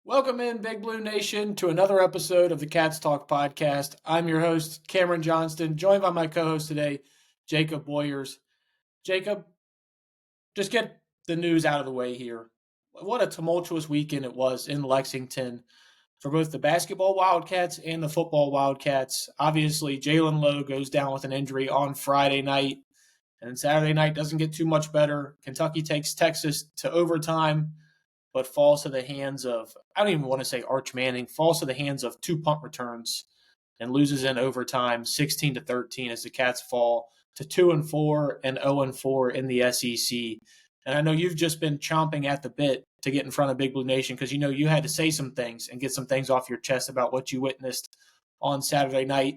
Welcome in, Big Blue Nation, to another episode of the Cats Talk podcast. I'm your host, Cameron Johnston, joined by my co-host today, Jacob Boyers. Jacob, just get the news out of the way here. What a tumultuous weekend it was in Lexington for both the basketball Wildcats and the football Wildcats. Obviously, Jalen Lowe goes down with an injury on Friday night, and Saturday night doesn't get too much better. Kentucky takes Texas to overtime, but falls to the hands of, I don't even want to say Arch Manning, falls to the hands of two punt returns and loses in overtime 16-13 as the Cats fall to 2-4 and 0-4 in the SEC. And I know you've just been chomping at the bit to get in front of Big Blue Nation because you know you had to say some things and get some things off your chest about what you witnessed on Saturday night.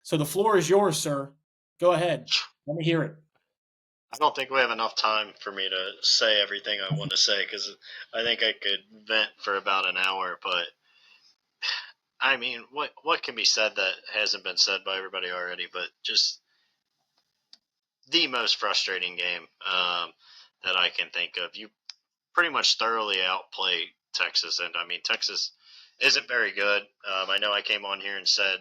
So the floor is yours, sir. Go ahead. Let me hear it. I don't think we have enough time for me to say everything I want to say because I think I could vent for about an hour. But I mean, what can be said that hasn't been said by everybody already? But just the most frustrating game that I can think of. You pretty much thoroughly outplay Texas, and I mean Texas isn't very good. I know I came on here and said,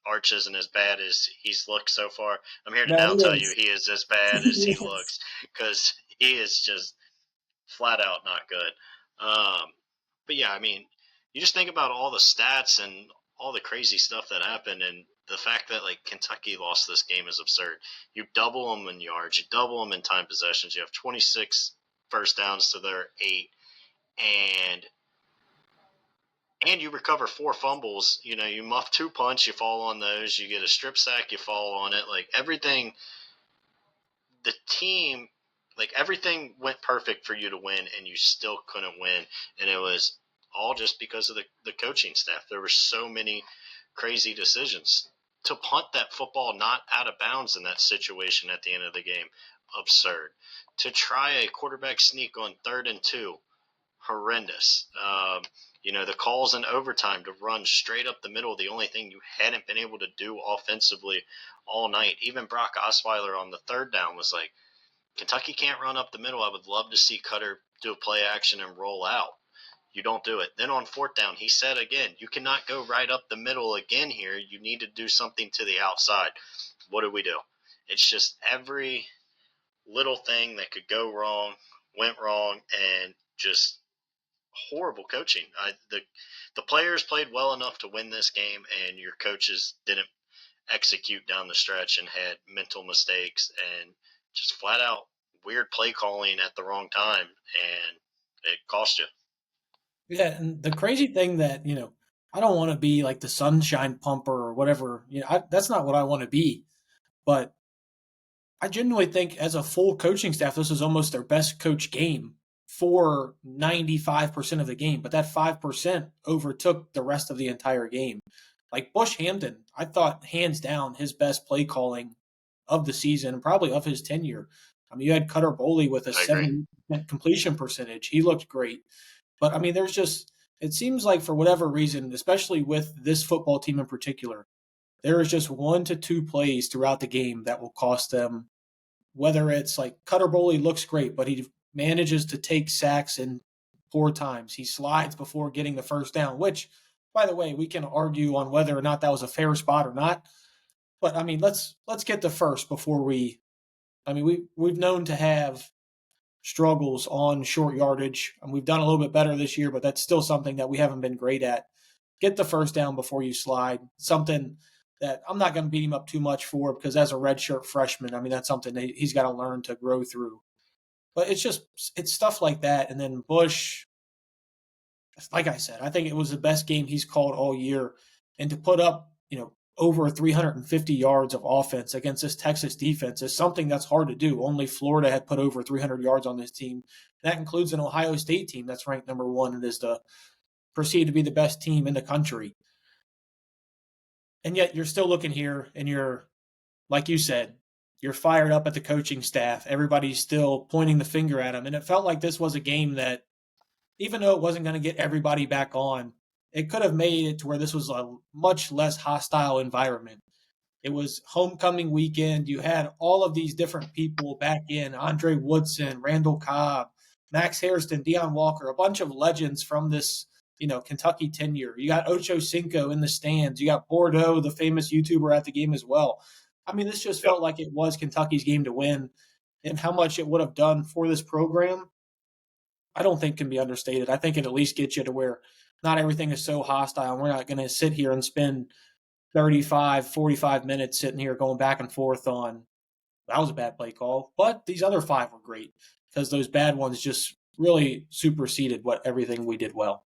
Arch isn't as bad as he's looked so far. I'm here to now tell you he is as bad as he looks because he is just flat out not good. But yeah, I mean, you just think about all the stats and all the crazy stuff that happened, and the fact that like Kentucky lost this game is absurd. You double them in yards, you double them in time possessions. You have 26 first downs to their 8, and you recover 4 fumbles. You muff 2 punts, you fall on those. You get a strip sack, you fall on it. Like everything, the team, like everything went perfect for you to win, and you still couldn't win. And it was all just because of the coaching staff. There were so many crazy decisions. To punt that football not out of bounds in that situation at the end of the game, absurd. To try a quarterback sneak on 3rd and 2, horrendous. The calls in overtime to run straight up the middle, the only thing you hadn't been able to do offensively all night. Even Brock Osweiler on the 3rd down was like, Kentucky can't run up the middle. I would love to see Cutter do a play action and roll out. You don't do it. Then on 4th down, he said again, you cannot go right up the middle again here. You need to do something to the outside. What do we do? It's just every little thing that could go wrong went wrong, and just horrible coaching. The players played well enough to win this game, and your coaches didn't execute down the stretch and had mental mistakes and just flat out weird play calling at the wrong time, and it cost you. Yeah, and the crazy thing that, I don't want to be like the sunshine pumper or whatever. That's not what I want to be. But I genuinely think as a full coaching staff, this is almost their best coach game for 95% of the game. But that 5% overtook the rest of the entire game. Like Bush Hampton, I thought hands down his best play calling of the season and probably of his tenure. I mean, you had Cutter Boley with a 70% completion percentage. He looked great. But I mean, it seems like for whatever reason, especially with this football team in particular, there is just 1 to 2 plays throughout the game that will cost them. Whether it's like Cutter Boley looks great, but he manages to take sacks in poor times. He slides before getting the first down, which, by the way, we can argue on whether or not that was a fair spot or not. But I mean, let's get the first before we've known to have struggles on short yardage, and we've done a little bit better this year, but that's still something that we haven't been great at. Get the first down before you slide. Something that I'm not going to beat him up too much for, because as a redshirt freshman, I mean, that's something that he's got to learn to grow through. But it's stuff like that. And then Bush, like I said, I think it was the best game he's called all year. And to put up, over 350 yards of offense against this Texas defense is something that's hard to do. Only Florida had put over 300 yards on this team. That includes an Ohio State team that's ranked number 1 and is perceived to be the best team in the country. And yet you're still looking here and you're, like you said, you're fired up at the coaching staff. Everybody's still pointing the finger at them. And it felt like this was a game that, even though it wasn't going to get everybody back on, it could have made it to where this was a much less hostile environment. It was homecoming weekend. You had all of these different people back in, Andre Woodson, Randall Cobb, Max Hairston, Deion Walker, a bunch of legends from this, Kentucky tenure. You got Ocho Cinco in the stands. You got Bordeaux, the famous YouTuber at the game as well. I mean, this just Yep. felt like it was Kentucky's game to win, and how much it would have done for this program, I don't think can be understated. I think it at least gets you to where not everything is so hostile. We're not going to sit here and spend 35, 45 minutes sitting here going back and forth on that was a bad play call, but these other five were great because those bad ones just really superseded what everything we did well.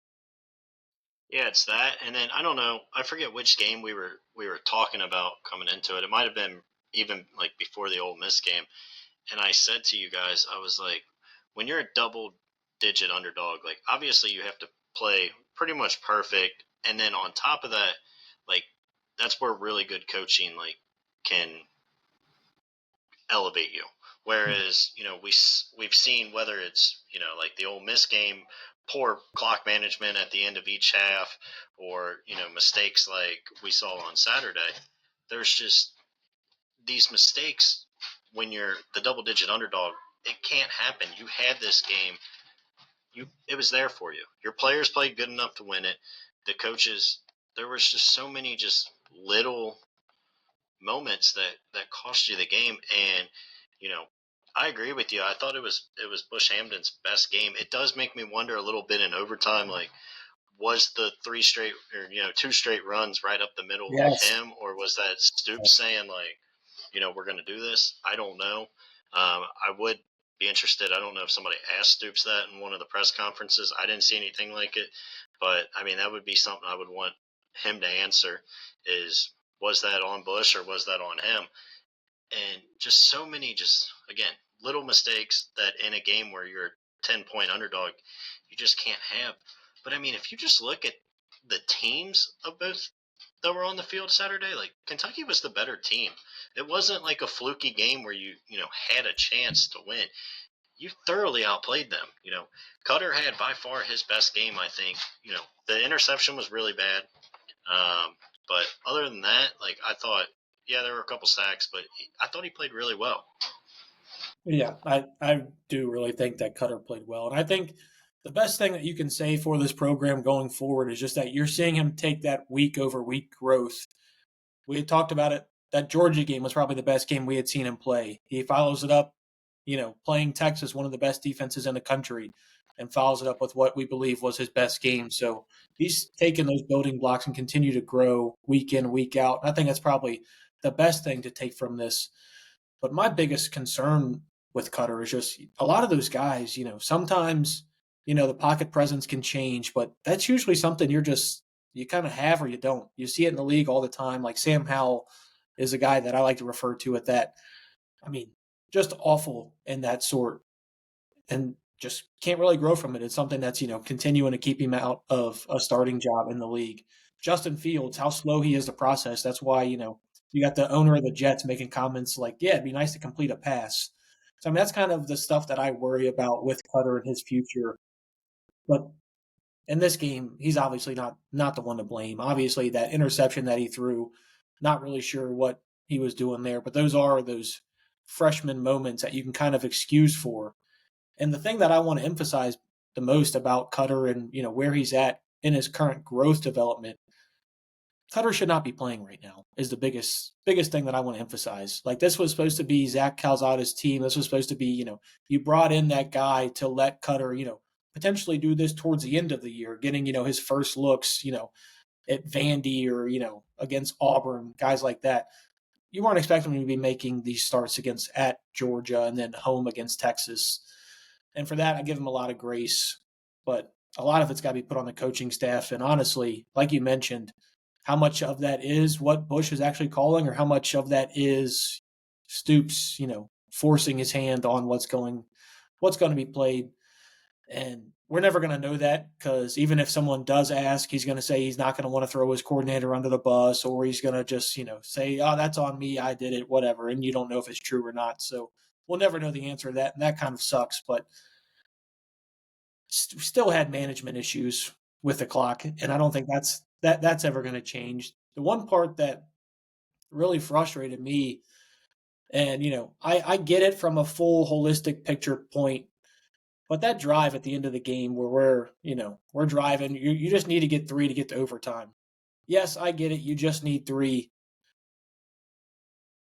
Yeah, it's that, and then I don't know. I forget which game we were talking about coming into it. It might have been even like before the Ole Miss game, and I said to you guys, I was like, when you're a double digit underdog, like obviously you have to play pretty much perfect, and then on top of that, like that's where really good coaching like can elevate you. Whereas we've seen whether it's like the Ole Miss game, poor clock management at the end of each half, or mistakes like we saw on Saturday. There's just these mistakes when you're the double digit underdog. It can't happen. You had this game. It was there for you. Your players played good enough to win it. The coaches. There was just so many just little moments that cost you the game. And you know, I agree with you. I thought it was Bush Hamden's best game. It does make me wonder a little bit in overtime, like was the three straight or two straight runs right up the middle Yes. him, or was that Stoops saying like, we're going to do this? I don't know. I would be interested. I don't know if somebody asked Stoops that in one of the press conferences. I didn't see anything like it, but I mean that would be something I would want him to answer. Is was that on Bush or was that on him? And just so many, just again, little mistakes that in a game where you're a 10-point underdog, you just can't have. But I mean, if you just look at the teams of both that were on the field Saturday, like Kentucky was the better team. It wasn't like a fluky game where you had a chance to win. You thoroughly outplayed them. Cutter had by far his best game. I think. The interception was really bad. But other than that, like I thought, yeah, there were a couple sacks, but I thought he played really well. Yeah, I do really think that Cutter played well. And I think the best thing that you can say for this program going forward is just that you're seeing him take that week over week growth. We had talked about it. That Georgia game was probably the best game we had seen him play. He follows it up, playing Texas, one of the best defenses in the country, and follows it up with what we believe was his best game. So he's taken those building blocks and continue to grow week in, week out. I think that's probably the best thing to take from this. But my biggest concern with Cutter is just a lot of those guys, sometimes, the pocket presence can change, but that's usually something you kind of have or you don't. You see it in the league all the time. Like Sam Howell is a guy that I like to refer to at that. I mean, just awful in that sort and just can't really grow from it. It's something that's, continuing to keep him out of a starting job in the league. Justin Fields, how slow he is to process. That's why, you got the owner of the Jets making comments like, yeah, it'd be nice to complete a pass. So, I mean, that's kind of the stuff that I worry about with Cutter and his future. But in this game, he's obviously not the one to blame. Obviously, that interception that he threw, not really sure what he was doing there, but those are those freshman moments that you can kind of excuse for. And the thing that I want to emphasize the most about Cutter and where he's at in his current growth development, Cutter should not be playing right now. Is the biggest thing that I want to emphasize. Like this was supposed to be Zach Calzada's team. This was supposed to be you brought in that guy to let Cutter potentially do this towards the end of the year, getting his first looks at Vandy or against Auburn, guys like that. You weren't expecting him to be making these starts against at Georgia and then home against Texas. And for that, I give him a lot of grace. But a lot of it's got to be put on the coaching staff. And honestly, like you mentioned, how much of that is what Bush is actually calling, or how much of that is Stoops, forcing his hand on what's going to be played. And we're never going to know that because even if someone does ask, he's going to say he's not going to want to throw his coordinator under the bus, or he's going to just, say, oh, that's on me. I did it, whatever. And you don't know if it's true or not. So we'll never know the answer to that. And that kind of sucks. But still had management issues with the clock. And I don't think that's ever going to change. The one part that really frustrated me, and, I get it from a full holistic picture point, But that drive at the end of the game where we're driving, you just need to get 3 to get to overtime. Yes, I get it. You just need 3.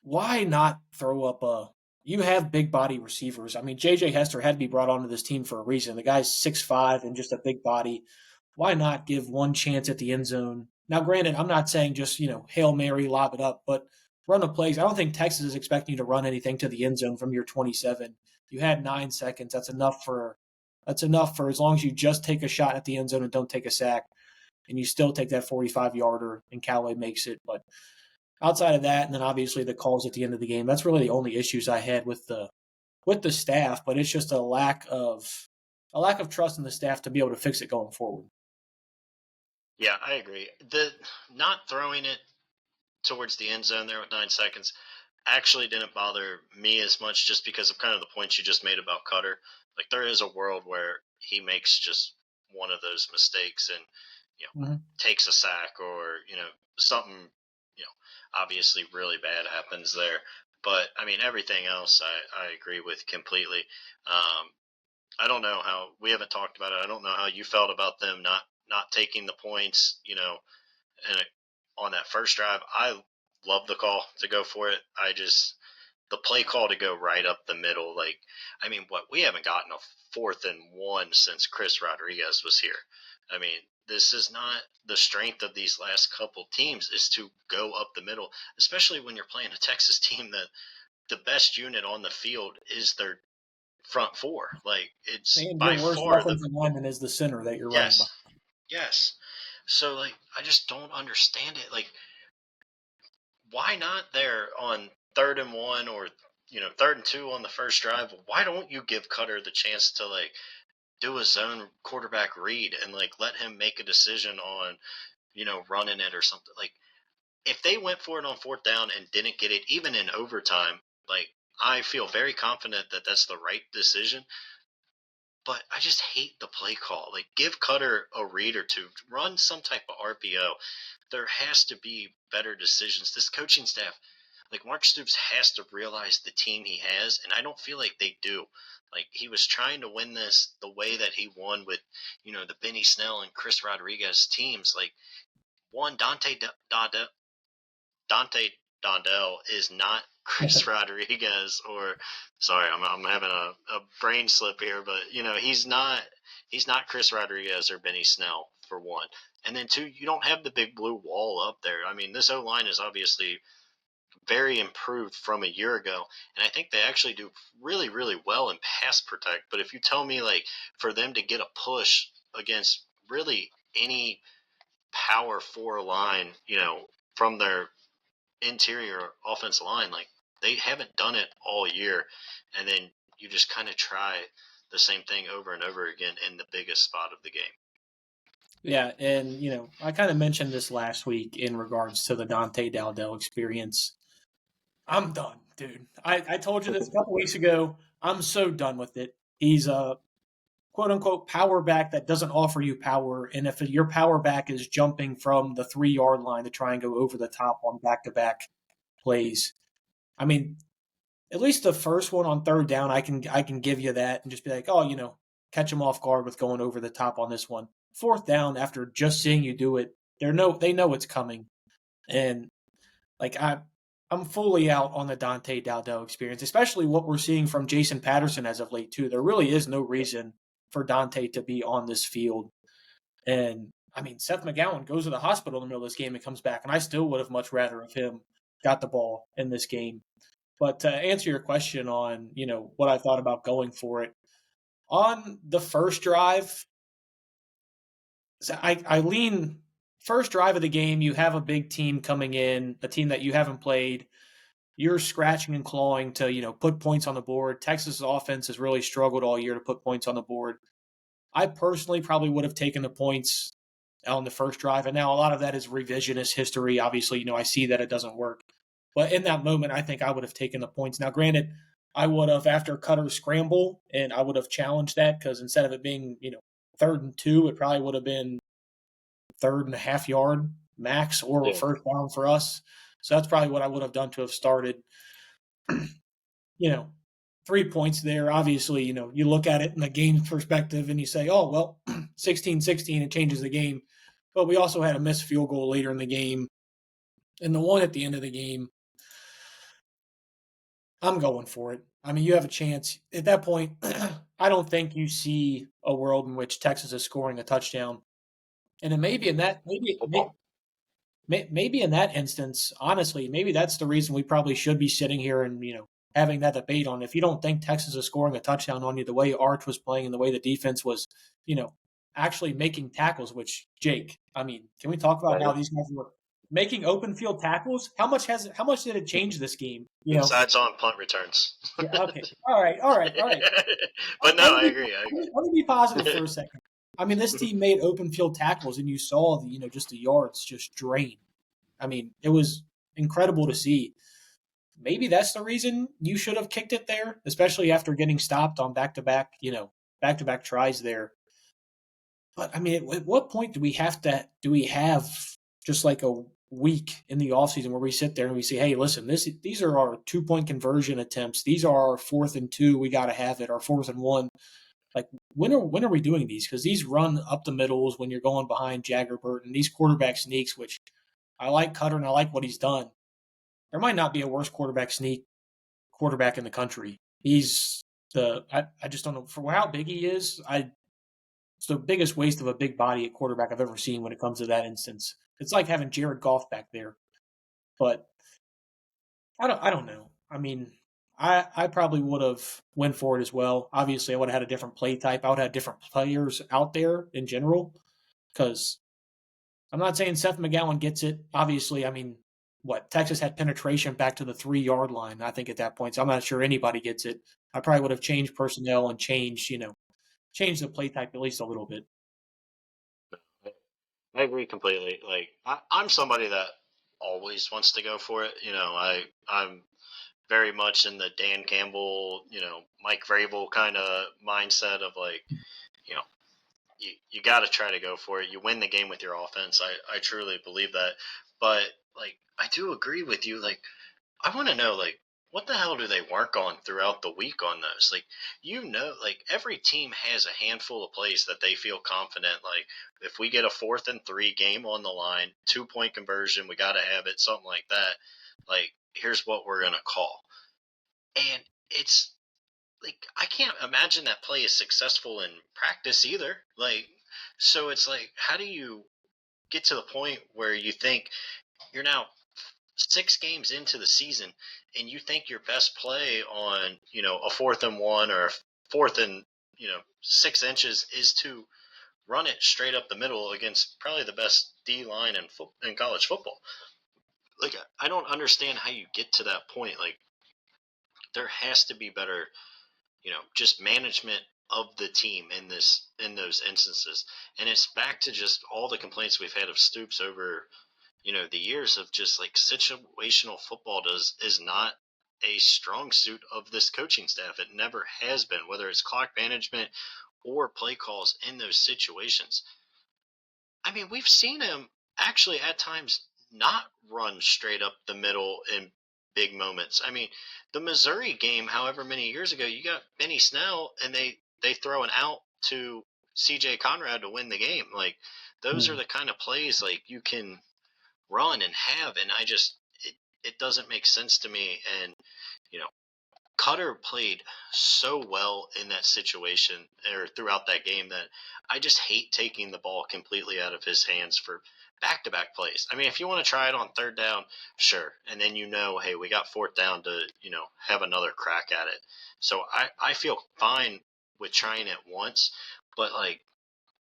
Why not throw up a you have big body receivers. I mean, JJ Hester had to be brought onto this team for a reason. The guy's 6'5" and just a big body. Why not give one chance at the end zone? Now, granted, I'm not saying just, Hail Mary, lob it up, but run the plays. I don't think Texas is expecting you to run anything to the end zone from your 27. You had 9 seconds. That's enough for as long as you just take a shot at the end zone and don't take a sack, and you still take that 45-yarder and Callaway makes it. But outside of that, and then obviously the calls at the end of the game, that's really the only issues I had with the staff. But it's just a lack of trust in the staff to be able to fix it going forward. Yeah, I agree. The not throwing it towards the end zone there with 9 seconds actually didn't bother me as much, just because of kind of the points you just made about Cutter. Like, there is a world where he makes just one of those mistakes and Mm-hmm. takes a sack, or something obviously really bad happens there. But I mean, everything else I agree with completely. I don't know how we haven't talked about it. I don't know how you felt about them not taking the points. And on that first drive, I love the call to go for it. The play call to go right up the middle. Like, I mean, we haven't gotten a 4th and 1 since Chris Rodriguez was here. I mean, this is not the strength of these last couple teams, is to go up the middle, especially when you're playing a Texas team that the best unit on the field is their front four. Like, it's And your by worst far the offensive lineman is the center that you're running by. yes, yes. So, like, I just don't understand it. Like, why not there on 3rd and 1, or 3rd and 2 on the first drive? Why don't you give Cutter the chance to, like, do a zone quarterback read and, like, let him make a decision on running it or something? Like, if they went for it on 4th down and didn't get it even in overtime, like, I feel very confident that that's the right decision. But I just hate the play call. Like, give Cutter a read or two, run some type of RPO. There has to be better decisions. This coaching staff, like, Mark Stoops has to realize the team he has, and I don't feel like they do. Like, he was trying to win this the way that he won with, the Benny Snell and Chris Rodriguez teams. Like, one, Dante Dondell is not Chris Rodriguez, or sorry, I'm having a brain slip here, but he's not Chris Rodriguez or Benny Snell, for one. And then two, you don't have the big blue wall up there. I mean, this O line is obviously very improved from a year ago, and I think they actually do really, really well in pass protect. But if you tell me, like, for them to get a push against really any power four line, from their interior offensive line, like, they haven't done it all year, and then you just kind of try the same thing over and over again in the biggest spot of the game. Yeah, and I kind of mentioned this last week in regards to the Dante Dowdell experience. I'm done, dude. I told you this a couple weeks ago. I'm so done with it. He's a quote unquote power back that doesn't offer you power. And if your power back is jumping from the 3-yard line to try and go over the top on back to back plays, I mean, at least the first one on 3rd down, I can give you that and just be like, oh, catch them off guard with going over the top on this one. 4th down, after just seeing you do it, they know it's coming, and like I'm fully out on the Dante Dowdell experience, especially what we're seeing from Jason Patterson as of late too. There really is no reason for Dante to be on this field, and I mean Seth McGowan goes to the hospital in the middle of this game and comes back, and I still would have much rather have him got the ball in this game. But to answer your question on, what I thought about going for it, on the first drive, I lean first drive of the game, you have a big team coming in, a team that you haven't played. You're scratching and clawing to, put points on the board. Texas' offense has really struggled all year to put points on the board. I personally probably would have taken the points on the first drive. And now a lot of that is revisionist history. Obviously, I see that it doesn't work. But in that moment, I think I would have taken the points. Now, granted, I would have, after Cutter's scramble, and I would have challenged that, because instead of it being, 3rd and 2, it probably would have been 3.5 yard max, or Yeah. 1st down for us. So that's probably what I would have done to have started. you know, 3 points there. Obviously, you look at it in the game perspective and you say, oh, well, 16-16, it changes the game. But we also had a missed field goal later in the game. And the one at the end of the game, I'm going for it. I mean, you have a chance. At that point, I don't think you see a world in which Texas is scoring a touchdown. And then maybe in that Football. maybe in that instance, honestly, maybe that's the reason we probably should be sitting here and having that debate on if you don't think Texas is scoring a touchdown on you, the way Arch was playing and the way the defense was, you know, actually making tackles. Which Jake, I mean, can we talk about how Right. these guys were making open field tackles? How much did it change this game? Besides on punt returns. Yeah. Okay. All right. But no, Let me I be, agree. let me be positive for a second. I mean, this team made open field tackles, and you saw just the yards just drain. I mean, it was incredible to see. Maybe that's the reason you should have kicked it there, especially after getting stopped on back to back tries there. But I mean, at what point do we have just like a week in the offseason where we sit there and we say, hey, listen, these are our 2 point conversion attempts. These are our 4th and 2. We got to have it. Our 4th and 1. Like when are we doing these? Because these run up the middles when you're going behind Jagger Burton. These quarterback sneaks, which I like Cutter and I like what he's done. There might not be a worse quarterback in the country. He's I just don't know for how big he is. It's the biggest waste of a big body at quarterback I've ever seen when it comes to that instance. It's like having Jared Goff back there. But I don't know. I mean, I probably would have went for it as well. Obviously, I would have had a different play type. I would have had different players out there in general because I'm not saying Seth McGowan gets it. Obviously, I mean, what Texas had penetration back to the 3 yard line. I think at that point, so I'm not sure anybody gets it. I probably would have changed personnel and changed the play type at least a little bit. I agree completely. Like I'm somebody that always wants to go for it. I'm very much in the Dan Campbell, Mike Vrabel kind of mindset of like, you know, you got to try to go for it. You win the game with your offense. I truly believe that. But like, I do agree with you. Like, I want to know, like, what the hell do they work on throughout the week on those? Like, like every team has a handful of plays that they feel confident. Like, if we get a 4th and 3 game on the line, 2 point conversion, we got to have it, something like that. Like, here's what we're going to call. And it's like, I can't imagine that play is successful in practice either. Like, so it's like, how do you get to the point where you think you're now 6 games into the season and you think your best play on a 4th and 1 or a 4th and 6 inches is to run it straight up the middle against probably the best D line in college football? Like, I don't understand how you get to that point. Like, there has to be better, just management of the team in those instances. And it's back to just all the complaints we've had of Stoops over the years of just like situational football is not a strong suit of this coaching staff. It never has been, whether it's clock management or play calls in those situations. I mean, we've seen him actually at times not run straight up the middle in big moments. I mean, the Missouri game, however many years ago, you got Benny Snell and they throw an out to CJ Conrad to win the game. Like, those are Hmm. the kind of plays like you can run and have, and it doesn't make sense to me. And you know Cutter played so well in that situation or throughout that game that I just hate taking the ball completely out of his hands for back-to-back plays. I mean, if you want to try it on 3rd down, sure, and then hey, we got 4th down to have another crack at it. So I feel fine with trying it once, but like,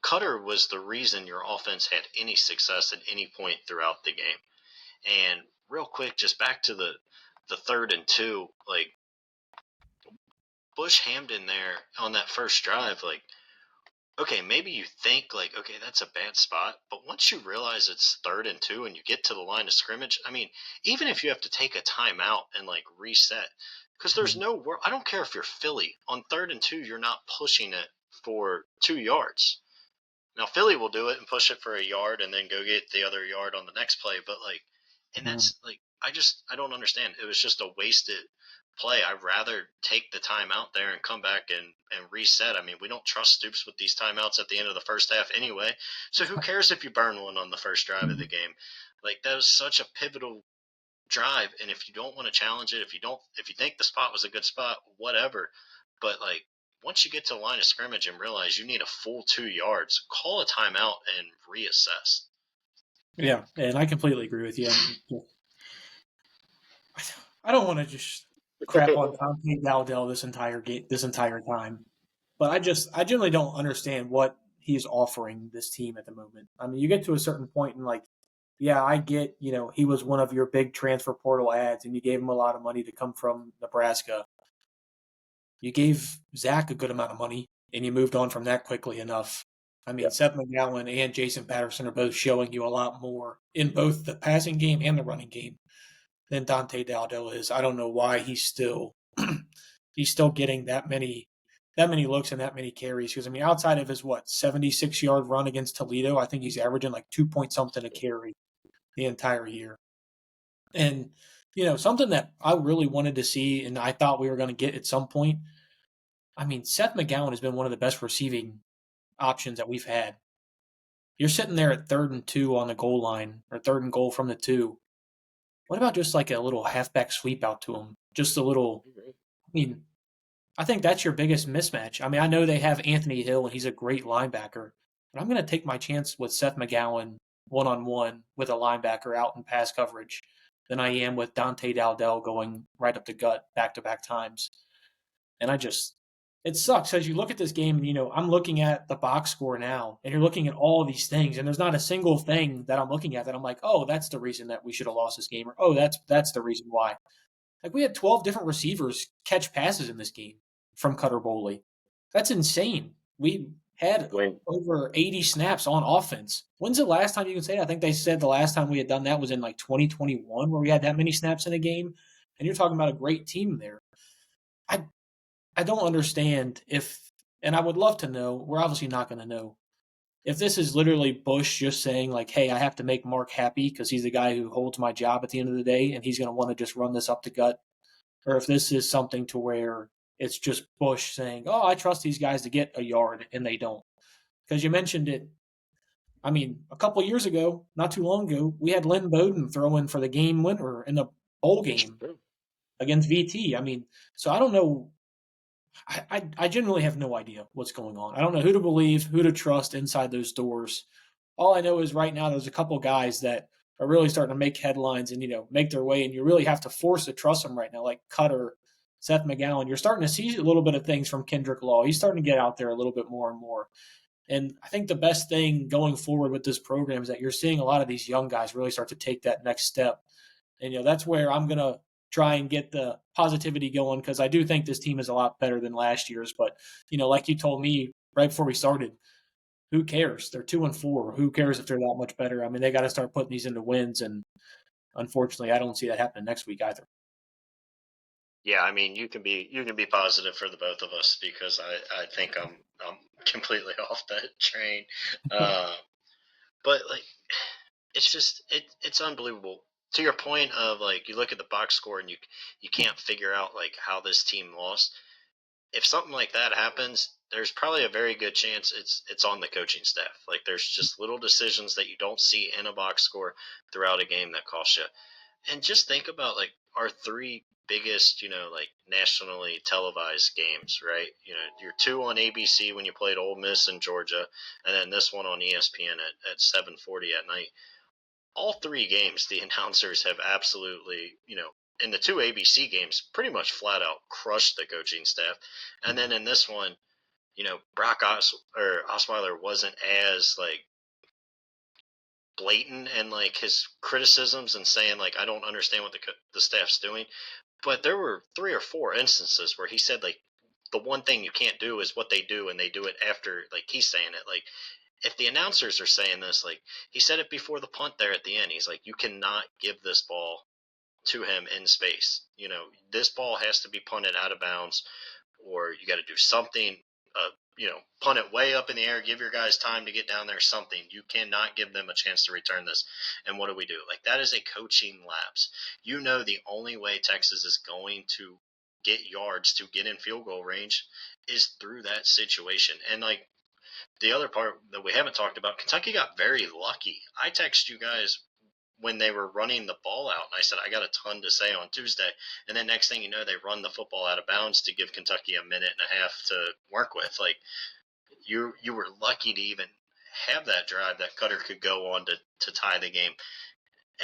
Cutter was the reason your offense had any success at any point throughout the game. And real quick, just back to the 3rd and 2, like, Bush Hamden there on that first drive, like, okay, maybe you think like, okay, that's a bad spot, but once you realize it's 3rd and 2 and you get to the line of scrimmage, I mean, even if you have to take a timeout and like reset, because there's no, I don't care if you're Philly on 3rd and 2, you're not pushing it for 2 yards. Now Philly will do it and push it for a yard and then go get the other yard on the next play, but like, and Hmm. that's like, I don't understand. It was just a wasted. play. I'd rather take the time out there and come back and reset. I mean, we don't trust Stoops with these timeouts at the end of the first half anyway. So who cares if you burn one on the first drive of the game? Like, that was such a pivotal drive, and if you don't want to challenge it, if you think the spot was a good spot, whatever. But like, once you get to the line of scrimmage and realize you need a full 2 yards, call a timeout and reassess. Yeah, and I completely agree with you. I don't want to just crap on Dante Dowdell this entire time, but I generally don't understand what he's offering this team at the moment. I mean, you get to a certain point and like, yeah, I get, he was one of your big transfer portal ads and you gave him a lot of money to come from Nebraska. You gave Zach a good amount of money and you moved on from that quickly enough. I mean, Seth McGowan and Jason Patterson are both showing you a lot more in both the passing game and the running game than Dante Dowdell is. I don't know why he's still getting that many looks and that many carries. Because I mean, outside of his 76-yard run against Toledo, I think he's averaging like 2 point something a carry the entire year. And something that I really wanted to see, and I thought we were going to get at some point. I mean, Seth McGowan has been one of the best receiving options that we've had. You're sitting there at 3rd and 2 on the goal line, or 3rd and goal from the 2. What about just like a little halfback sweep out to him? Just a little. I mean, I think that's your biggest mismatch. I mean, I know they have Anthony Hill and he's a great linebacker, but I'm going to take my chance with Seth McGowan one-on-one with a linebacker out in pass coverage than I am with Dante Dowdell going right up the gut back-to-back times. And it sucks as you look at this game and, I'm looking at the box score now and you're looking at all of these things and there's not a single thing that I'm looking at that I'm like, oh, that's the reason that we should have lost this game, or, oh, that's the reason why. Like, we had 12 different receivers catch passes in this game from Cutter Boley. That's insane. We had over 80 snaps on offense. When's the last time you can say that? I think they said the last time we had done that was in like 2021 where we had that many snaps in a game. And you're talking about a great team there. I don't understand and I would love to know, we're obviously not going to know, if this is literally Bush just saying like, hey, I have to make Mark happy because he's the guy who holds my job at the end of the day and he's going to want to just run this up the gut, or if this is something to where it's just Bush saying, oh, I trust these guys to get a yard and they don't. Because you mentioned it. I mean, a couple years ago, not too long ago, we had Lynn Bowden throwing for the game winner in the bowl game against VT. I mean, so I don't know. I genuinely have no idea what's going on. I don't know who to believe, who to trust inside those doors. All I know is right now there's a couple guys that are really starting to make headlines and make their way, and you really have to force to trust them right now, like Cutter, Seth McGowan. You're starting to see a little bit of things from Kendrick Law. He's starting to get out there a little bit more and more. And I think the best thing going forward with this program is that you're seeing a lot of these young guys really start to take that next step. And that's where I'm gonna try and get the positivity going, because I do think this team is a lot better than last year's. But like you told me right before we started, who cares? They're 2-4. Who cares if they're that much better? I mean, they got to start putting these into wins, and unfortunately, I don't see that happening next week either. Yeah, I mean, you can be positive for the both of us, because I think I'm completely off that train. But like, it's unbelievable. To your point of like, you look at the box score and you can't figure out like how this team lost. If something like that happens, there's probably a very good chance it's on the coaching staff. Like, there's just little decisions that you don't see in a box score throughout a game that cost you. And just think about like our three biggest, like nationally televised games, right? Your two on ABC when you played Ole Miss and Georgia, and then this one on ESPN at 7:40 at night. All three games, the announcers have absolutely, in the two ABC games, pretty much flat out crushed the coaching staff. And then in this one, Brock Osweiler wasn't as like blatant and like his criticisms and saying like, I don't understand what the staff's doing. But there were 3 or 4 instances where he said like, the one thing you can't do is what they do, and they do it after like he's saying it. Like, if the announcers are saying this, like he said it before the punt there at the end, he's like, you cannot give this ball to him in space. This ball has to be punted out of bounds, or you got to do something. Punt it way up in the air, give your guys time to get down there. Something. You cannot give them a chance to return this. And what do we do? Like, that is a coaching lapse. The only way Texas is going to get yards to get in field goal range is through that situation. And like the other part that we haven't talked about, Kentucky got very lucky. I texted you guys when they were running the ball out, and I said I got a ton to say on Tuesday. And then next thing you know, they run the football out of bounds to give Kentucky a minute and a half to work with. Like you were lucky to even have that drive that Cutter could go on to tie the game.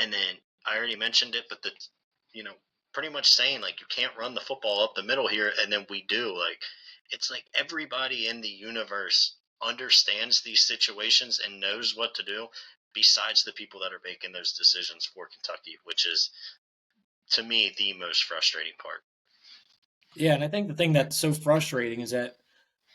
And then I already mentioned it, but pretty much saying like you can't run the football up the middle here, and then we do. Like it's like everybody in the universe understands these situations and knows what to do, besides the people that are making those decisions for Kentucky, which is to me the most frustrating part. Yeah, and I think the thing that's so frustrating is that,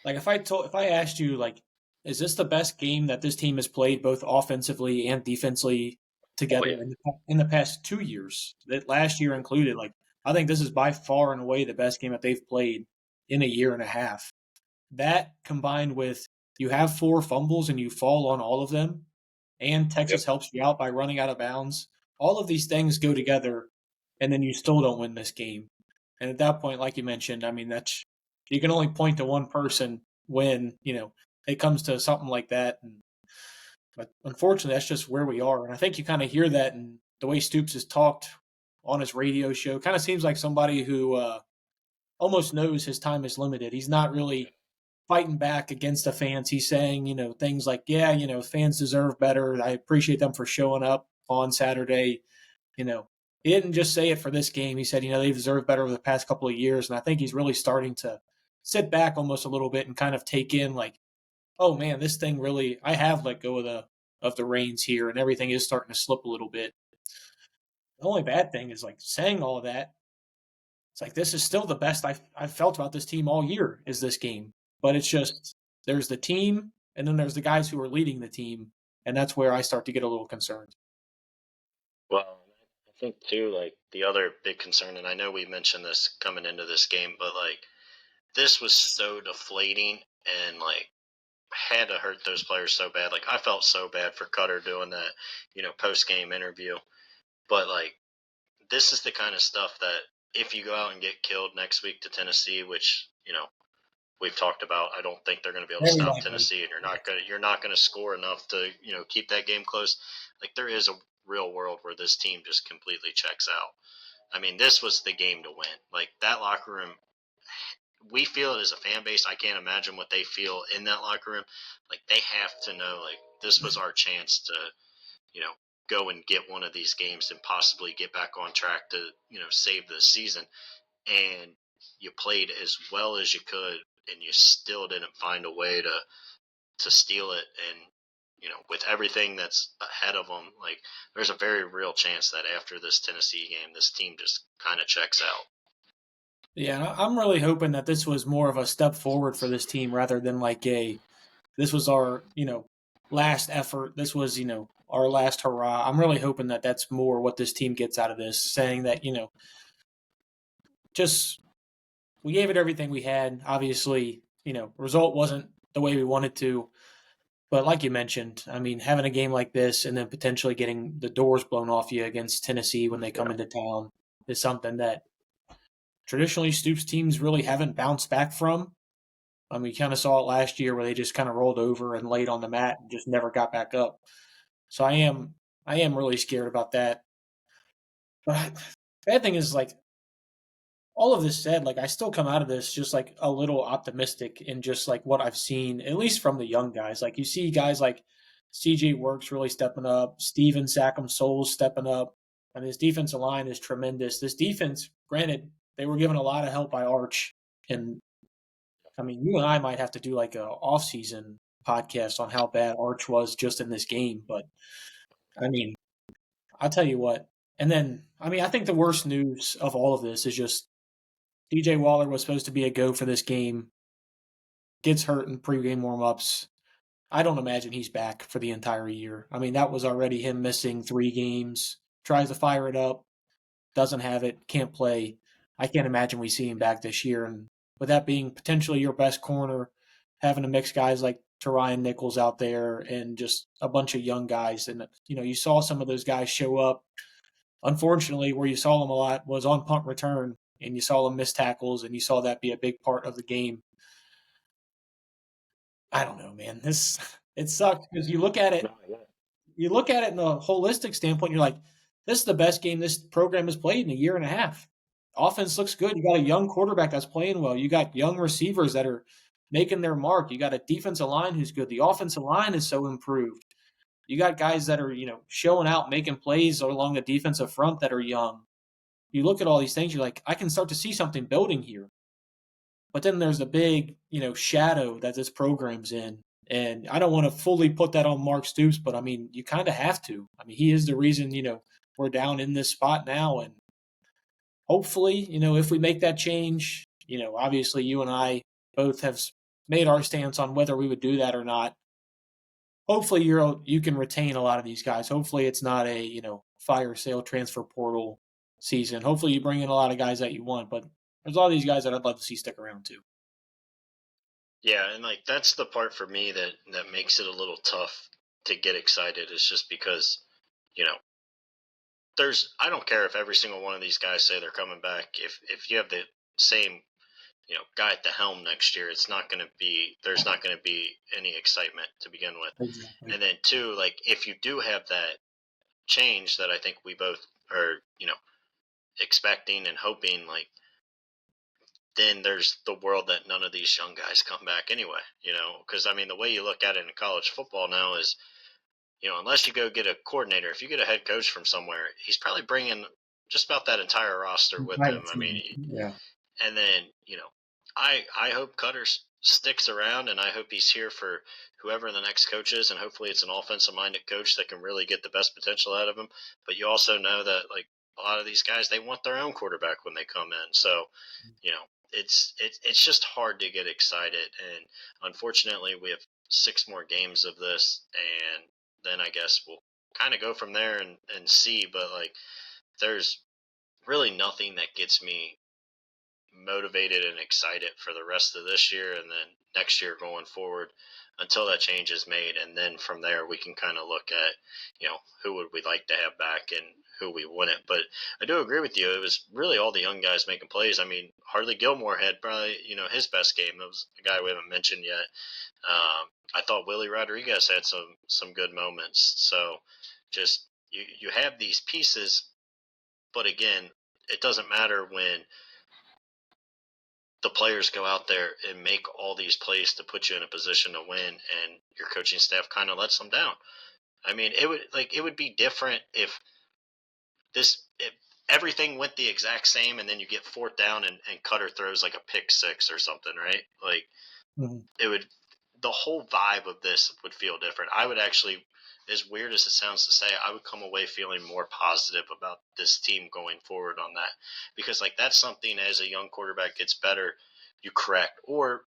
like, if I asked you, like, is this the best game that this team has played both offensively and defensively Oh together yeah. in the past 2 years, that last year included, like, I think this is by far and away the best game that they've played in a year and a half. That combined with you have 4 fumbles and you fall on all of them, and Yep. Texas helps you out by running out of bounds. All of these things go together, and then you still don't win this game. And at that point, like you mentioned, I mean, that's you can only point to one person when it comes to something like that. But unfortunately, that's just where we are. And I think you kind of hear that in the way Stoops has talked on his radio show. Kind of seems like somebody who almost knows his time is limited. He's not really fighting back against the fans. He's saying, things like, yeah, fans deserve better. I appreciate them for showing up on Saturday. He didn't just say it for this game. He said, they deserve better over the past couple of years. And I think he's really starting to sit back almost a little bit and kind of take in like, oh man, this thing really, I have let go of the reins here and everything is starting to slip a little bit. The only bad thing is like saying all of that. It's like, this is still the best I've felt about this team all year is this game. But it's just, there's the team and then there's the guys who are leading the team. And that's where I start to get a little concerned. Well, I think too, like the other big concern, and I know we mentioned this coming into this game, but like this was so deflating and like had to hurt those players so bad. Like I felt so bad for Cutter doing that, post game interview. But like this is the kind of stuff that if you go out and get killed next week to Tennessee, which we've talked about, I don't think they're going to be able to Very stop likely. Tennessee, and you're not going to score enough to keep that game close. Like there is a real world where this team just completely checks out. I mean, this was the game to win. Like that locker room, we feel it as a fan base. I can't imagine what they feel in that locker room. Like they have to know, like this was our chance to, go and get one of these games and possibly get back on track to, save the season. And you played as well as you could, and you still didn't find a way to steal it. And with everything that's ahead of them, like there's a very real chance that after this Tennessee game, this team just kind of checks out. Yeah, I'm really hoping that this was more of a step forward for this team rather than like this was our, last effort. This was, our last hurrah. I'm really hoping that that's more what this team gets out of this, saying that, just we gave it everything we had. Obviously, result wasn't the way we wanted to. But like you mentioned, I mean, having a game like this and then potentially getting the doors blown off you against Tennessee when they come Yeah. into town is something that traditionally Stoops teams really haven't bounced back from. I mean, we kind of saw it last year where they just kind of rolled over and laid on the mat and just never got back up. So I am really scared about that. But bad thing is like all of this said, like I still come out of this just like a little optimistic in just like what I've seen, at least from the young guys. Like you see guys like CJ Works really stepping up, Steven Sackham Souls stepping up. I mean, this defensive line is tremendous. This defense, granted, they were given a lot of help by Arch. And I mean, you and I might have to do like a off-season podcast on how bad Arch was just in this game. But I mean, I'll tell you what. And then, I mean, I think the worst news of all of this is just DJ Waller was supposed to be a go for this game, gets hurt in pregame warmups. I don't imagine he's back for the entire year. I mean, that was already him missing 3 games. Tries to fire it up, doesn't have it, can't play. I can't imagine we see him back this year. And with that being potentially your best corner, having to mix guys like Terion Nichols out there and just a bunch of young guys. And, you saw some of those guys show up. Unfortunately, where you saw them a lot was on punt return. and you saw them miss tackles, and you saw that be a big part of the game. I don't know, man. It sucks because you look at it in a holistic standpoint, you're like, this is the best game this program has played in a year and a half. Offense looks good. You got a young quarterback that's playing well. You got young receivers that are making their mark. You got a defensive line who's good. The offensive line is so improved. You got guys that are, showing out, making plays along the defensive front that are young. You look at all these things, you're like, I can start to see something building here. But then there's a big, shadow that this program's in. And I don't want to fully put that on Mark Stoops, but I mean, you kind of have to. I mean, he is the reason, we're down in this spot now. And hopefully, if we make that change, obviously you and I both have made our stance on whether we would do that or not. Hopefully you can retain a lot of these guys. Hopefully it's not a, fire sale transfer portal season. Hopefully you bring in a lot of guys that you want, but there's a lot of these guys that I'd love to see stick around too. Yeah, and like that's the part for me that makes it a little tough to get excited is just because, you know, I don't care if every single one of these guys say they're coming back. If you have the same, guy at the helm next year, there's not going to be any excitement to begin with. Exactly. And then two, like if you do have that change that I think we both are, expecting and hoping, like then there's the world that none of these young guys come back anyway, because I mean the way you look at it in college football now is, unless you go get a coordinator, if you get a head coach from somewhere, he's probably bringing just about that entire roster with him. I mean, yeah. and then, I hope Cutter sticks around, and I hope he's here for whoever the next coach is, and hopefully it's an offensive-minded coach that can really get the best potential out of him. But you also know that, like, a lot of these guys, they want their own quarterback when they come in. So, it's just hard to get excited. And unfortunately, we have 6 more games of this, and then I guess we'll kind of go from there and see. But, like, there's really nothing that gets me motivated and excited for the rest of this year and then next year going forward until that change is made. And then from there we can kind of look at, who would we like to have back and who we wouldn't. But I do agree with you. It was really all the young guys making plays. I mean, Harley Gilmore had probably, his best game. It was a guy we haven't mentioned yet. I thought Willie Rodriguez had some good moments. So just you have these pieces, but again, it doesn't matter when the players go out there and make all these plays to put you in a position to win, and your coaching staff kind of lets them down. I mean, it would be different if everything went the exact same, and then you get 4th down and Cutter throws like a pick 6 or something, right? Like the whole vibe of this would feel different. I would actually, as weird as it sounds to say, I would come away feeling more positive about this team going forward on that. Because, like, that's something as a young quarterback gets better, you correct. Or,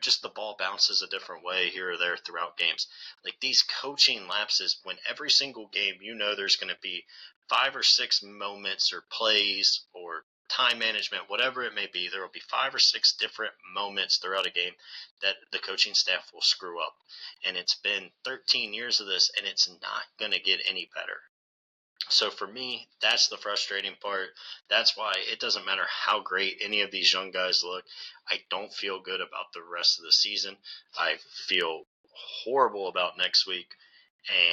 just the ball bounces a different way here or there throughout games. Like, these coaching lapses, when every single game, there's going to be 5 or 6 moments or plays or time management, whatever it may be, there will be 5 or 6 different moments throughout a game that the coaching staff will screw up. And it's been 13 years of this, and it's not going to get any better. So for me, that's the frustrating part. That's why it doesn't matter how great any of these young guys look. I don't feel good about the rest of the season. I feel horrible about next week.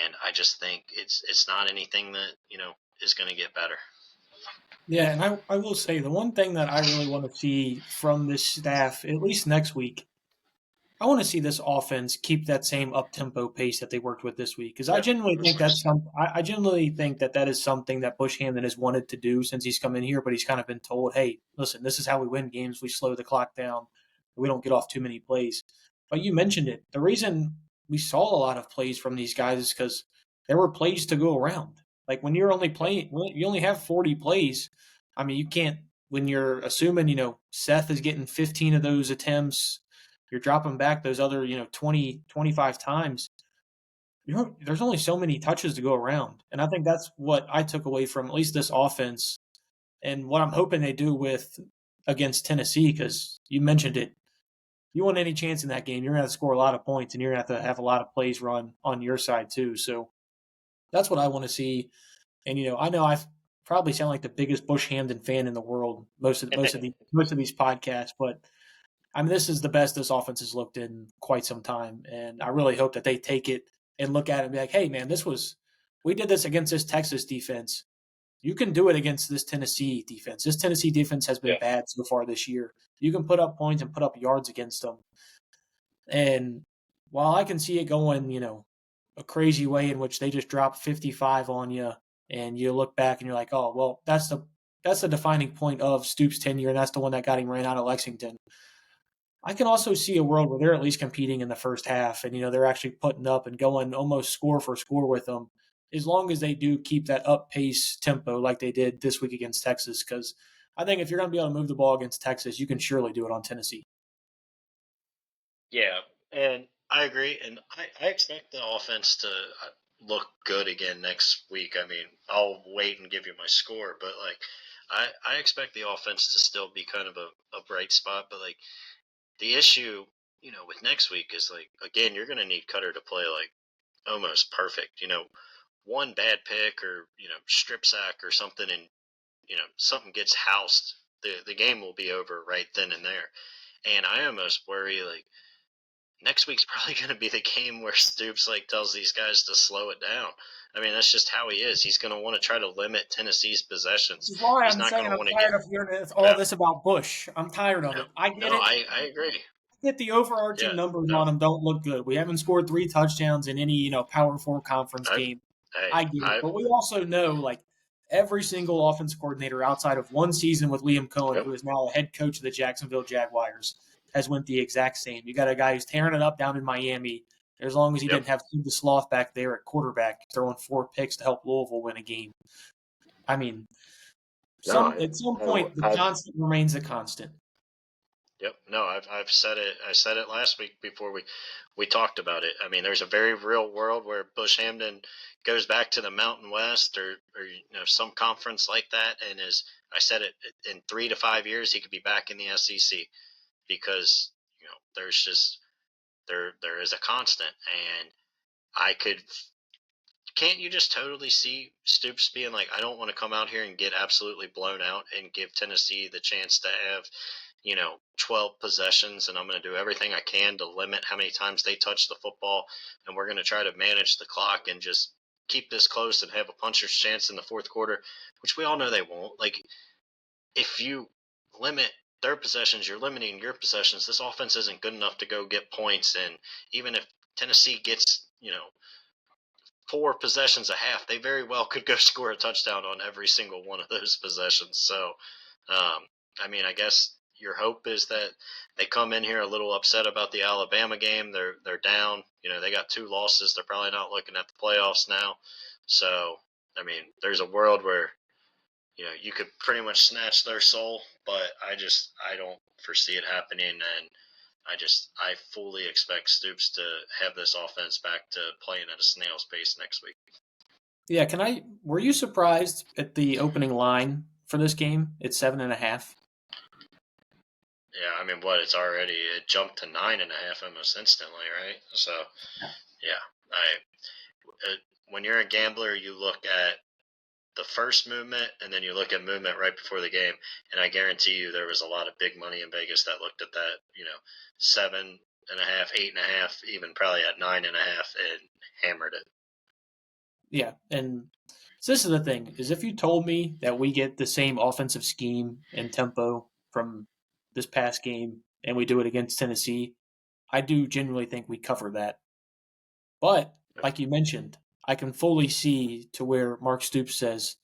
And I just think it's not anything that, is going to get better. Yeah, and I will say the one thing that I really want to see from this staff, at least next week, I want to see this offense keep that same up-tempo pace that they worked with this week. Because I genuinely think I genuinely think that is something that Bush Hamdan has wanted to do since he's come in here, but he's kind of been told, hey, listen, this is how we win games. We slow the clock down. We don't get off too many plays. But you mentioned it. The reason we saw a lot of plays from these guys is because there were plays to go around. Like when you're only playing, you only have 40 plays. I mean, you can't, when you're assuming, Seth is getting 15 of those attempts, you're dropping back those other, 20, 25 times. There's only so many touches to go around. And I think that's what I took away from at least this offense and what I'm hoping they do against Tennessee, because you mentioned it. You want any chance in that game, you're going to have to score a lot of points, and you're going to have a lot of plays run on your side too. So that's what I want to see. And, I know probably sound like the biggest Bush Hamden fan in the world most of these podcasts, but I mean this is the best this offense has looked in quite some time, and I really hope that they take it and look at it and be like, hey man, we did this against this Texas defense. You can do it against this Tennessee defense. This Tennessee defense has been Yeah. bad so far this year. You can put up points and put up yards against them. And while I can see it going, a crazy way in which they just drop 55 on you, and you look back and you're like, oh, well, that's the defining point of Stoops' tenure, and that's the one that got him ran out of Lexington. I can also see a world where they're at least competing in the first half, and they're actually putting up and going almost score for score with them, as long as they do keep that up pace tempo like they did this week against Texas. Because I think if you're going to be able to move the ball against Texas, you can surely do it on Tennessee. Yeah, and I agree, and I expect the offense to look good again next week. I mean, I'll wait and give you my score, but like, I expect the offense to still be kind of a bright spot. But like, the issue, with next week is like, again, you're going to need Cutter to play like almost perfect. One bad pick or strip sack or something, and something gets housed, the game will be over right then and there. And I almost worry like next week's probably going to be the game where Stoops like tells these guys to slow it down. I mean, that's just how he is. He's going to want to try to limit Tennessee's possessions. This is why He's I'm not saying going to I'm want to get. tired of hearing all No, this about Bush. I'm tired of no, it. I get no. it. I agree. The overarching Yeah, numbers no. on them don't look good. We haven't scored 3 touchdowns in any, Power Four conference I've, game. hey, I get it. I've, But we also know, like, every single offense coordinator outside of one season with Liam Cohen, yep, who is now a head coach of the Jacksonville Jaguars, has went the exact same. You got a guy who's tearing it up down in Miami. As long as he yep. didn't have the sloth back there at quarterback, throwing 4 picks to help Louisville win a game. I mean, No, at some no, point, the constant remains a constant. yep. No, I've said it. I said it last week before we talked about it. I mean, there's a very real world where Bush Hamden goes back to the Mountain West or some conference like that, and I said it, in 3 to 5 years he could be back in the SEC because there's just there is a constant, and I could. Can't you just totally see Stoops being like, I don't want to come out here and get absolutely blown out and give Tennessee the chance to have 12 possessions, and I'm going to do everything I can to limit how many times they touch the football, and we're going to try to manage the clock and just keep this close and have a puncher's chance in the fourth quarter, which we all know they won't. Like, if you limit their possessions, you're limiting your possessions. This offense isn't good enough to go get points, and even if Tennessee gets 4 possessions a half, they very well could go score a touchdown on every single one of those possessions. So, I mean, I guess your hope is that they come in here a little upset about the Alabama game. They're down. They got 2 losses. They're probably not looking at the playoffs now. So, I mean, there's a world where you could pretty much snatch their soul, but I don't foresee it happening, and I fully expect Stoops to have this offense back to playing at a snail's pace next week. Yeah, were you surprised at the opening line for this game? It's 7.5. Yeah, I mean, it jumped to 9.5 almost instantly, right? So, yeah, when you're a gambler, you look at the first movement and then you look at movement right before the game, and I guarantee you there was a lot of big money in Vegas that looked at that, 7.5, 8.5, even probably at 9.5, and hammered it. Yeah, and so this is the thing, is if you told me that we get the same offensive scheme and tempo from this past game and we do it against Tennessee, I do genuinely think we cover that. But, like you mentioned, I can fully see to where Mark Stoops says,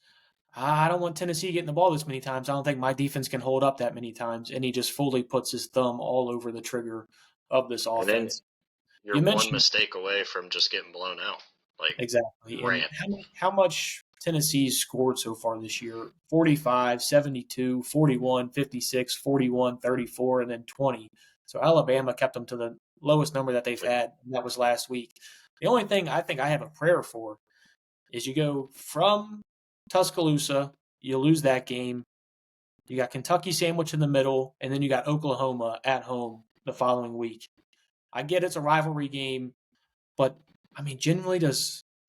I don't want Tennessee getting the ball this many times. I don't think my defense can hold up that many times. And he just fully puts his thumb all over the trigger of this And then offense. you're You one mentioned mistake away from just getting blown out. Like, exactly. And rant. how much Tennessee's scored so far this year? 45, 72, 41, 56, 41, 34, and then 20. So Alabama kept them to the lowest number that they've Like, had, and that was last week. The only thing I think I have a prayer for is you go from Tuscaloosa, you lose that game. You got Kentucky sandwich in the middle, and then you got Oklahoma at home the following week. I get it's a rivalry game, but I mean, generally, do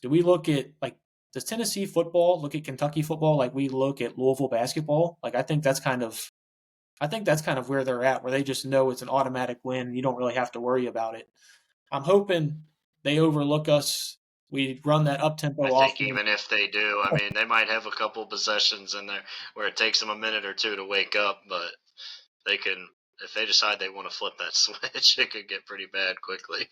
we look at like does Tennessee football look at Kentucky football like we look at Louisville basketball? Like I think that's kind of where they're at, where they just know it's an automatic win. You don't really have to worry about it. I'm hoping they overlook us. We run that up tempo I think offense. even if they do, I mean, they might have a couple possessions in there where it takes them a minute or two to wake up, but they can, if they decide they want to flip that switch, it could get pretty bad quickly.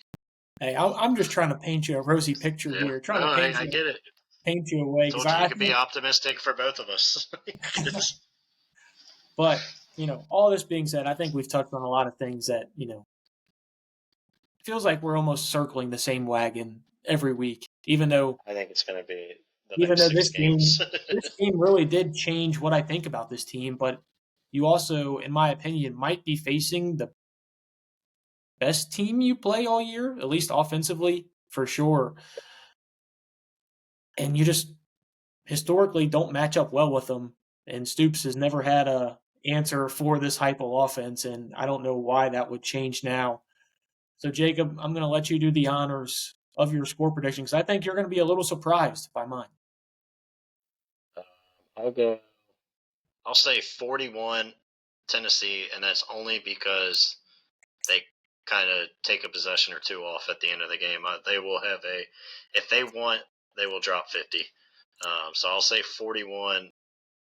Hey, I'm just trying to paint you a rosy picture Yeah, here, no, trying to I get it. paint you away because Told you you I could be think. optimistic for both of us. But all this being said, I think we've touched on a lot of things that feels like we're almost circling the same wagon every week, even though I think it's going to be the next six this games. game really did change what I think about this team. But you also, in my opinion, might be facing the best team you play all year, at least offensively, for sure. And you just historically don't match up well with them. And Stoops has never had a answer for this Heupel offense, and I don't know why that would change now. So, Jacob, I'm going to let you do the honors of your score prediction because I think you're going to be a little surprised by mine. I'll go. I'll say 41 Tennessee, and that's only because they kind of take a possession or two off at the end of the game. They will have if they want, they will drop 50. So I'll say 41.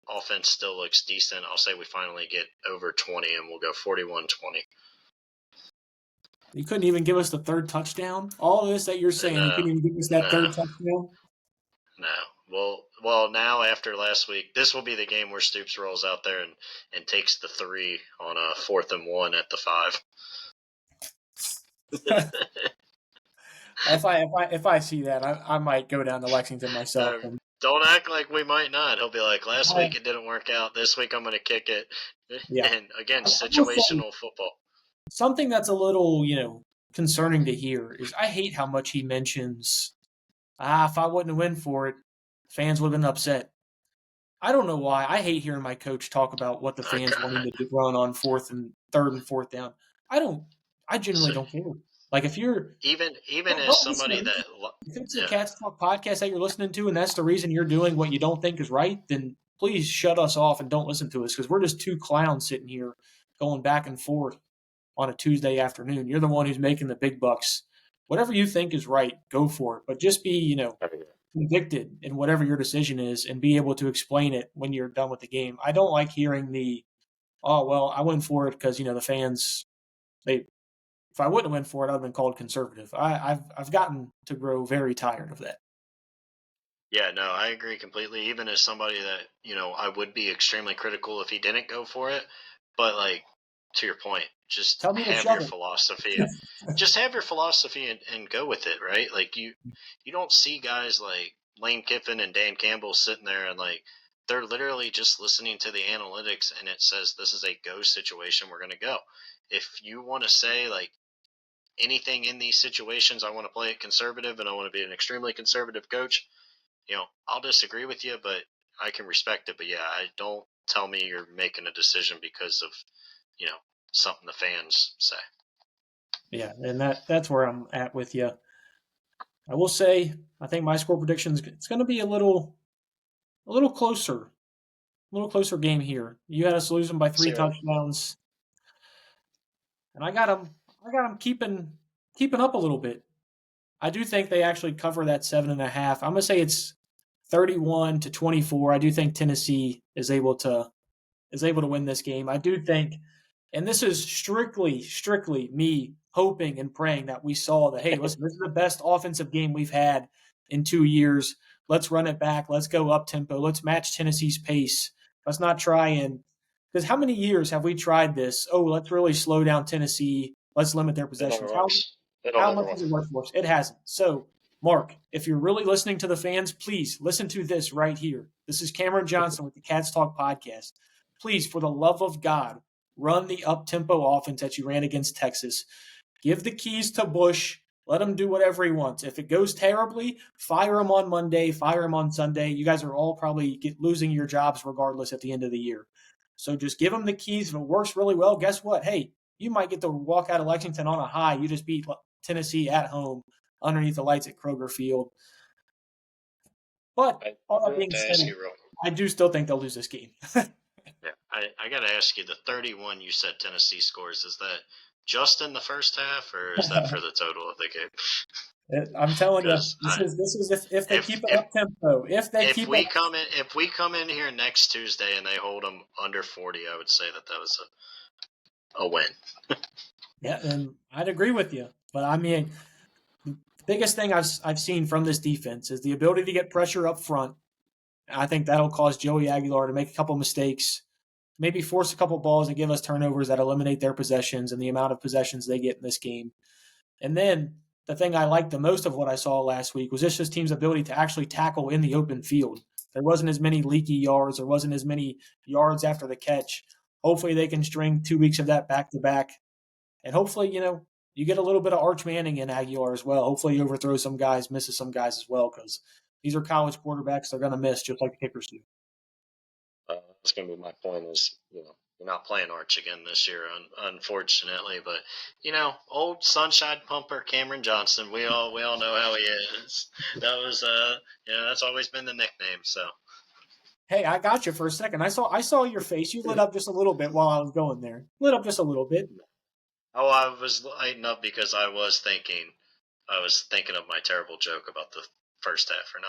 Offense still looks decent. I'll say we finally get over 20, and we'll go 41-20. You couldn't even give us the third touchdown? All of this that you're saying, you couldn't even give us that third touchdown? No. Well, now after last week, this will be the game where Stoops rolls out there and takes the 3 on a 4th and 1 at the 5. If I see that, I might go down to Lexington myself. Don't act like we might not. He'll be like, last week it didn't work out. This week I'm going to kick it. Yeah. And again, situational football. Something that's a little, concerning to hear is I hate how much he mentions, if I wouldn't have went for it, fans would have been upset. I don't know why. I hate hearing my coach talk about what the fans want him to run on 3rd and 4th down. I genuinely don't care. Like if you're even as somebody that if it's a Cats Talk podcast that you're listening to and that's the reason you're doing what you don't think is right, then please shut us off and don't listen to us because we're just two clowns sitting here going back and forth on a Tuesday afternoon. You're the one who's making the big bucks. Whatever you think is right, go for it. But just be, convicted in whatever your decision is and be able to explain it when you're done with the game. I don't like hearing I went for it because, the fans, if I wouldn't have went for it, I'd have been called conservative. I've gotten to grow very tired of that. Yeah, no, I agree completely. Even as somebody that, I would be extremely critical if he didn't go for it. But to your point, just have your philosophy. Just have your philosophy and go with it, right? Like you don't see guys like Lane Kiffin and Dan Campbell sitting there and they're literally just listening to the analytics and it says this is a go situation, we're going to go. If you want to say anything in these situations, I want to play it conservative and I want to be an extremely conservative coach, I'll disagree with you, but I can respect it. But yeah, don't tell me you're making a decision because of, something the fans say. Yeah, and that's where I'm at with you. I will say, I think my score prediction is it's going to be a little closer game here. You had us losing by 3 touchdowns, and I got them keeping up a little bit. I do think they actually cover that 7.5. I'm gonna say it's 31-24. I do think Tennessee is able to win this game. I do think, and this is strictly me hoping and praying that we saw that, hey, listen, this is the best offensive game we've had in 2 years. Let's run it back. Let's go up tempo. Let's match Tennessee's pace. Let's not try because how many years have we tried this? Oh, let's really slow down Tennessee. Let's limit their possessions. How much has it worked for us? It hasn't. So, Mark, if you're really listening to the fans, please listen to this right here. This is Cameron Johnston with the Cats Talk podcast. Please, for the love of God, run the up-tempo offense that you ran against Texas. Give the keys to Bush. Let him do whatever he wants. If it goes terribly, fire him on Monday, fire him on Sunday. You guys are all probably losing your jobs regardless at the end of the year. So just give him the keys. If it works really well, guess what? Hey, you might get to walk out of Lexington on a high. You just beat Tennessee at home underneath the lights at Kroger Field. But I all that do have being to said, ask you real. I do still think they'll lose this game. Yeah, I got to ask you, the 31 you said Tennessee scores, is that just in the first half, or is that for the total of the game? I'm telling you, Because this is if they if keep it up tempo. If they if keep up, we come in here next Tuesday and they hold them under 40, I would say that was a win. yeah, and I'd agree with you. But I mean, the biggest thing I've seen from this defense is the ability to get pressure up front. I think that'll cause Joey Aguilar to make a couple mistakes, maybe force a couple balls and give us turnovers that eliminate their possessions and the amount of possessions they get in this game. And then the thing I liked the most of what I saw last week was this team's ability to actually tackle in the open field. There wasn't as many leaky yards. There wasn't as many yards after the catch. Hopefully they can string 2 weeks of that back to back. And hopefully, you get a little bit of Arch Manning in Aguilar as well. Hopefully he overthrows some guys, misses some guys as well, because these are college quarterbacks. They're going to miss just like the kickers do. That's going to be my point is, you're not playing Arch again this year, unfortunately. But, old sunshine pumper Cameron Johnston, we all know how he is. That was, that's always been the nickname. So, Hey, I got you for a second. I saw your face. You lit up just a little bit while I was going there. Lit up just a little bit. oh, I was lighting up because I was thinking of my terrible joke about the first half or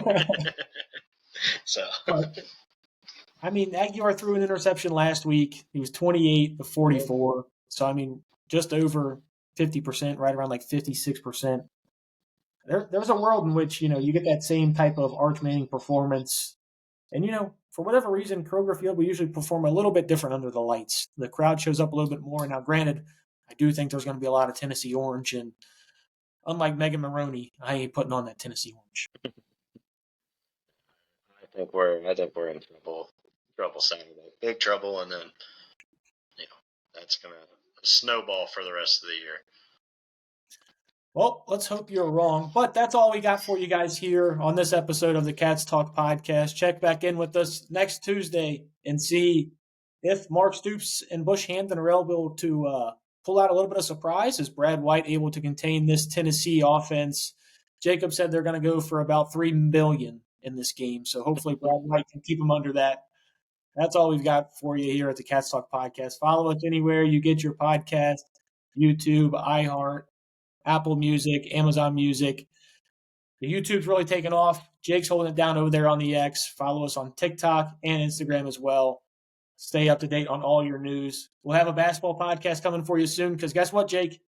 not. So, But I mean, Aguilar threw an interception last week. He was 28 of 44. So, I mean, just over 50%, right around like 56%. There's a world in which, you get that same type of Arch Manning performance. And, for whatever reason, Kroger Field, we usually perform a little bit different under the lights. The crowd shows up a little bit more. Now, granted, I do think there's going to be a lot of Tennessee orange. And unlike Megan Maroney, I ain't putting on that Tennessee orange. I think we're in trouble Saturday, big trouble, and then that's gonna snowball for the rest of the year. Well, let's hope you're wrong. But that's all we got for you guys here on this episode of the Cats Talk podcast. Check back in with us next Tuesday and see if Mark Stoops and Bush Hampton are able to pull out a little bit of surprise. Is Brad White able to contain this Tennessee offense? Jacob said they're going to go for about $3 billion in this game. So hopefully Brad White can keep them under that. That's all we've got for you here at the Cats Talk podcast. Follow us anywhere you get your podcast, YouTube, iHeart, Apple Music, Amazon Music. The YouTube's really taken off. Jake's holding it down over there on the X. Follow us on TikTok and Instagram as well. Stay up to date on all your news. We'll have a basketball podcast coming for you soon because guess what, Jake?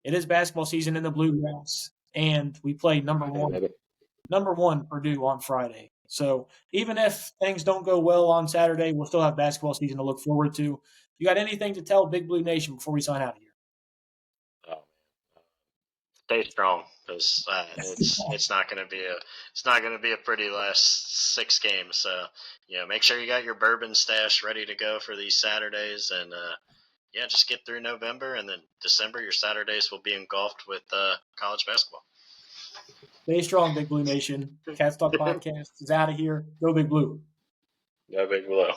It is basketball season in the Bluegrass, and we play number one Purdue on Friday. So even if things don't go well on Saturday, we'll still have basketball season to look forward to. You got anything to tell Big Blue Nation before we sign out of here? Oh, stay strong because it's not going to be a pretty last 6 games. So make sure you got your bourbon stash ready to go for these Saturdays, and just get through November, and then December your Saturdays will be engulfed with college basketball. Stay strong, Big Blue Nation. Cats Talk Podcast is out of here. Go Big Blue. Go Big Blue.